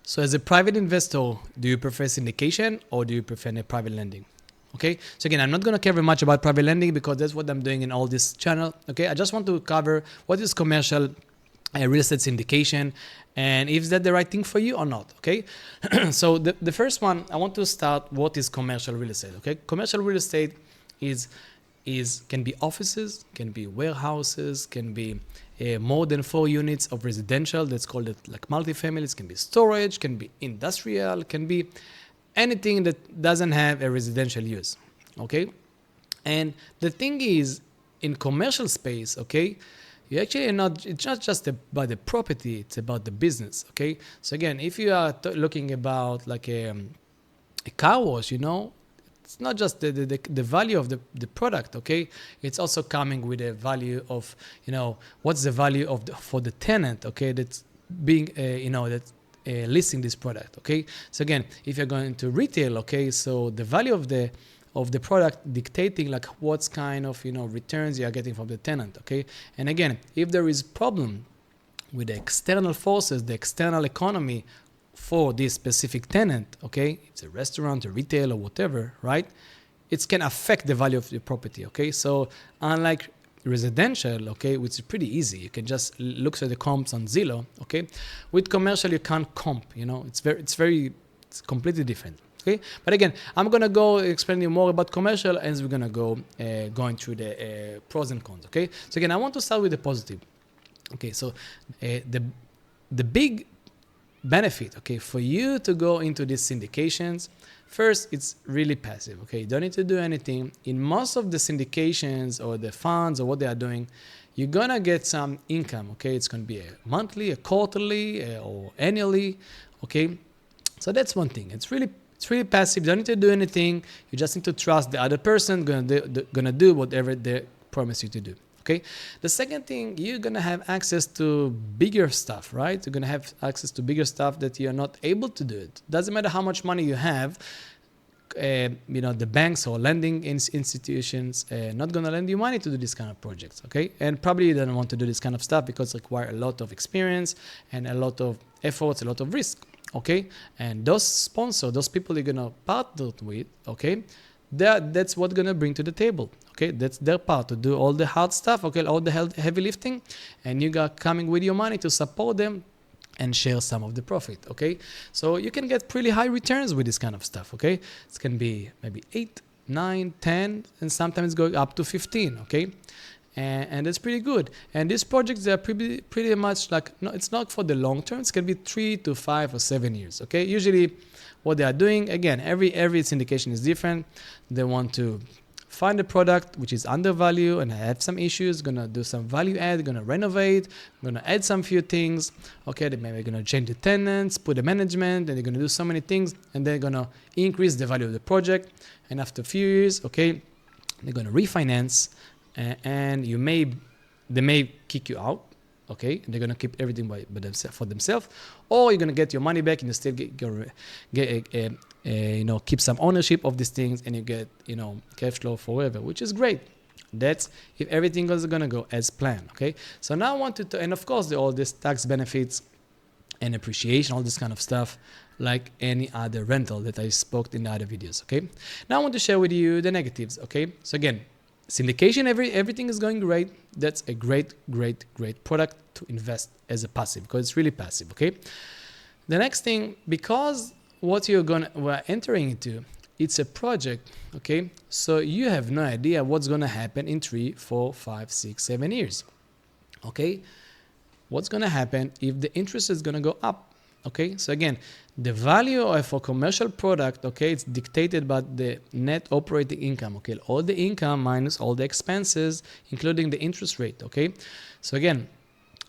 So as a private investor, do you prefer syndication or do you prefer private lending? Okay, so again, I'm not going to cover much about private lending because that's what I'm doing in all this channel. Okay, I just want to cover what is commercial real estate syndication and if that the right thing for you or not. Okay, so the first one, I want to start what is commercial real estate. Okay, commercial real estate is can be offices, can be warehouses, can be more than 4 units of residential. That's called it like multifamilies. Can be storage, can be industrial, can be anything that doesn't have a residential use. Okay, and the thing is, in commercial space, okay, you actually are not. It's not just about the property; it's about the business. Okay, so again, if you are looking about like a car wash, it's not just the value of the product, okay? It's also coming with a value of, what's the value of for the tenant, okay? That's being, listing this product, okay? So again, if you're going to retail, okay, so the value of the product dictating like what's kind of, returns you are getting from the tenant, okay? And again, if there is problem with the external forces, the external economy, for this specific tenant, okay, it's a restaurant, a retail, or whatever, right? It can affect the value of the property, okay? So unlike residential, okay, which is pretty easy, you can just look at the comps on Zillow, okay? With commercial, you can't comp, it's completely different, okay? But again, I'm gonna go explain you more about commercial, and we're gonna go going through the pros and cons, okay? So again, I want to start with the positive, okay? So the big benefit, okay, for you to go into these syndications, first, it's really passive, okay? You don't need to do anything. In most of the syndications or the funds or what they are doing, you're gonna get some income, okay? It's gonna be a monthly, a quarterly, or annually, okay? So that's one thing. It's really passive. You don't need to do anything. You just need to trust the other person gonna do whatever they promise you to do. Okay. The second thing, you're gonna have access to bigger stuff, right? You're gonna have access to bigger stuff that you're not able to do it. Doesn't matter how much money you have. The banks or lending institutions not gonna lend you money to do this kind of projects. Okay, and probably you don't want to do this kind of stuff because it requires a lot of experience and a lot of efforts, a lot of risk. Okay, and those sponsors, those people you're gonna partner with, okay, that's what gonna bring to the table. Okay, that's their part to do all the hard stuff, okay, all the heavy lifting, and you got coming with your money to support them and share some of the profit, okay? So you can get pretty high returns with this kind of stuff, okay? It can be maybe 8, 9, 10, and sometimes going up to 15, okay? And that's pretty good. And these projects, they're pretty much like, no, it's not for the long term. It's going to be 3 to 5 or 7 years, okay? Usually what they are doing, again, every syndication is different. They want to find a product which is undervalued and have some issues, gonna do some value add, gonna renovate, gonna add some few things, okay, they maybe gonna change the tenants, put the management, and they're gonna do so many things, and they're gonna increase the value of the project, and after a few years, okay, they're gonna refinance, and they may kick you out, okay, and they're gonna keep everything for themselves, or you're gonna get your money back and you still keep some ownership of these things, and you get cash flow forever, which is great. That's if everything is gonna go as planned. Okay, so now I wanted to, and of course all these tax benefits and appreciation, all this kind of stuff, like any other rental that I spoke in the other videos. Okay, now I want to share with you the negatives. Okay, so again, syndication, everything is going great. That's a great product to invest as a passive, because it's really passive. Okay, the next thing, because what we're entering into, it's a project, okay? So you have no idea what's gonna happen in 3, 4, 5, 6, 7 years, okay? What's gonna happen if the interest is gonna go up, okay? So again, the value of a commercial product, okay, it's dictated by the net operating income, okay? All the income minus all the expenses, including the interest rate, okay? So again,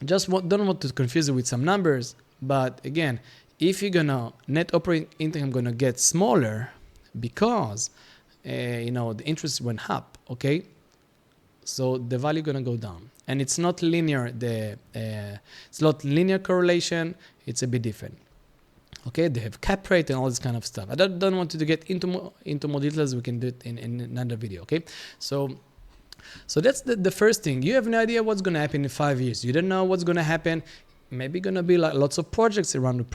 don't want to confuse it with some numbers, but again, if you're gonna net operating income gonna get smaller because the interest went up, okay, so the value gonna go down, and it's not linear. It's not linear correlation. It's a bit different. Okay, they have cap rate and all this kind of stuff. I don't want to get into more details. We can do it in another video. Okay, so that's the first thing. You have no idea what's gonna happen in 5 years. You don't know what's gonna happen. Maybe gonna be like lots of projects around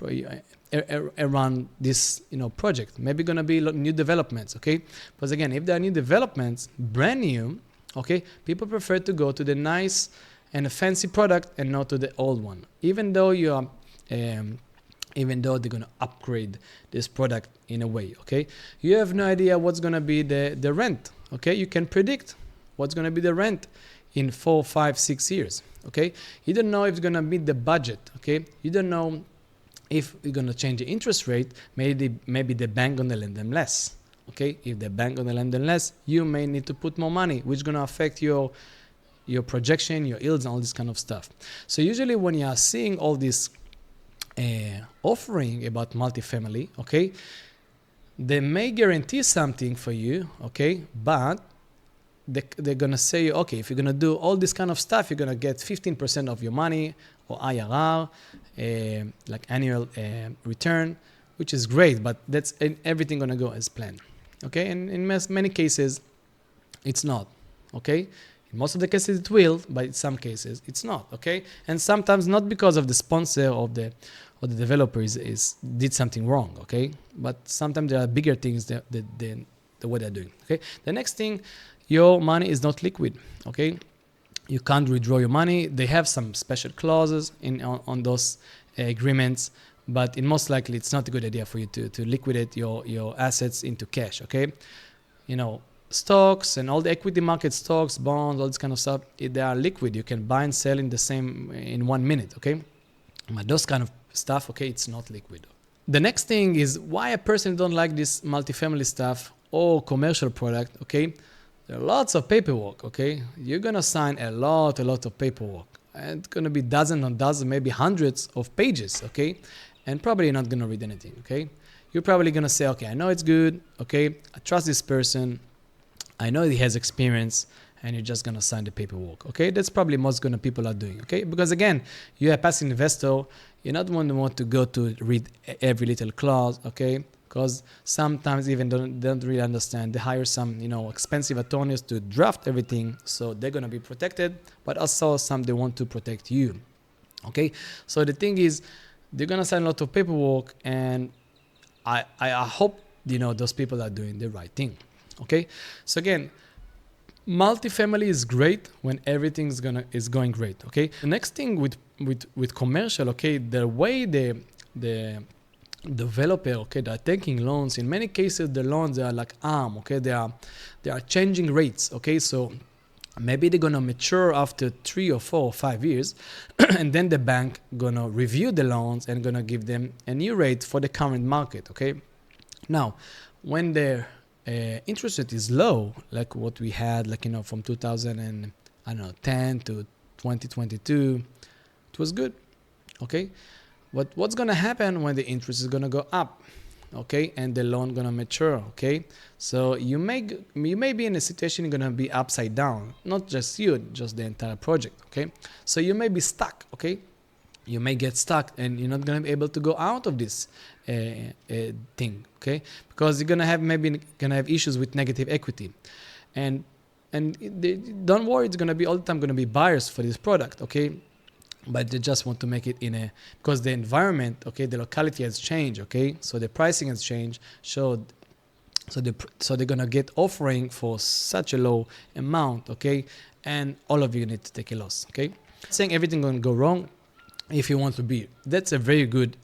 around this project. Maybe gonna be new developments, okay? Because again, if there are new developments, brand new, okay, people prefer to go to the nice and a fancy product and not to the old one, even though even though they're gonna upgrade this product in a way, okay? You have no idea what's gonna be the rent, okay? You can predict what's gonna be the rent in 4, 5, 6 years, okay? You don't know if it's gonna meet the budget, okay? You don't know if you're gonna change the interest rate. Maybe the bank gonna lend them less, okay? If the bank gonna lend them less, you may need to put more money, which is gonna affect your projection, your yields, and all this kind of stuff. So usually when you are seeing all this offering about multifamily, okay, they may guarantee something for you, okay, but they're gonna say, okay, if you're gonna do all this kind of stuff, you're gonna get 15% of your money or IRR, like annual return, which is great, but that's everything gonna go as planned, okay? And in many cases, it's not, okay? In most of the cases it will, but in some cases it's not, okay? And sometimes not because of the sponsor of the developer did something wrong, okay? But sometimes there are bigger things than what they're doing, okay? The next thing, your money is not liquid, okay? You can't withdraw your money. They have some special clauses on those agreements, but most likely it's not a good idea for you to liquidate your assets into cash, okay? Stocks and all the equity market, stocks, bonds, all this kind of stuff, they are liquid. You can buy and sell in 1 minute, okay? But those kind of stuff, okay, it's not liquid. The next thing is why a person don't like this multifamily stuff or commercial product, okay? There are lots of paperwork, okay? You're gonna sign a lot of paperwork. And it's gonna be dozens and dozens, maybe hundreds of pages, okay? And probably you're not gonna read anything, okay? You're probably gonna say, okay, I know it's good, okay? I trust this person. I know he has experience, and you're just gonna sign the paperwork, okay? That's probably most people are doing, okay? Because again, you're a passive investor. You're not one who want to go to read every little clause, okay? Because sometimes even don't really understand. They hire some, expensive attorneys to draft everything, so they're gonna be protected. But also some they want to protect you, okay? So the thing is, they're gonna sign a lot of paperwork, and I hope those people are doing the right thing. Okay, so again, multifamily is great when everything is going great. Okay, the next thing with commercial, okay, the way the developer, okay, they're taking loans. In many cases, the loans are like okay, they are changing rates. Okay, so maybe they're gonna mature after 3 or 4 or 5 years, and then the bank gonna review the loans and gonna give them a new rate for the current market. Okay, now when they're interest rate is low, like what we had, from 2010 to 2022, it was good, okay? But what's gonna happen when the interest is gonna go up, okay, and the loan gonna mature, okay? So you may be in a situation you're gonna be upside down, not just you, just the entire project, okay? So you may be stuck, okay? You may get stuck and you're not going to be able to go out of this thing, okay? Because you're going to have issues with negative equity. And don't worry, it's going to be all the time going to be buyers for this product, okay? But they just want to make it because the environment, okay, the locality has changed, okay? So the pricing has changed. So they're going to get offering for such a low amount, okay? And all of you need to take a loss, okay? Saying everything going to go wrong, if you want to be, that's a very good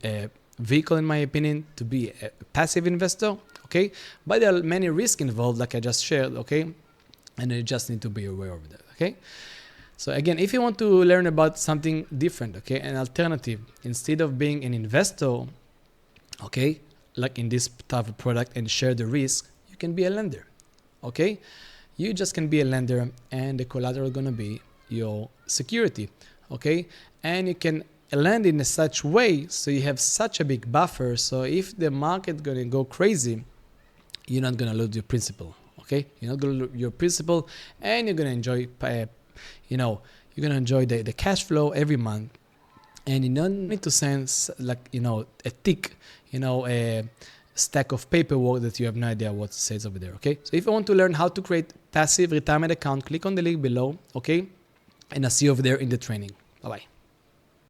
vehicle, in my opinion, to be a passive investor, okay? But there are many risks involved, like I just shared, okay? And you just need to be aware of that, okay? So again, if you want to learn about something different, okay, an alternative, instead of being an investor, okay, like in this type of product and share the risk, you can be a lender, okay? You just can be a lender, and the collateral is going to be your security, okay? And you can lend in such way so you have such a big buffer, so if the market going to go crazy, you're not going to lose your principal, okay? You're not going to lose your principal, and you're going to enjoy you're going to enjoy the cash flow every month, and you don't need to send a thick a stack of paperwork that you have no idea what it says over there, okay? So if you want to learn how to create passive retirement account, click on the link below, okay? And I'll see you over there in the training. Bye-bye.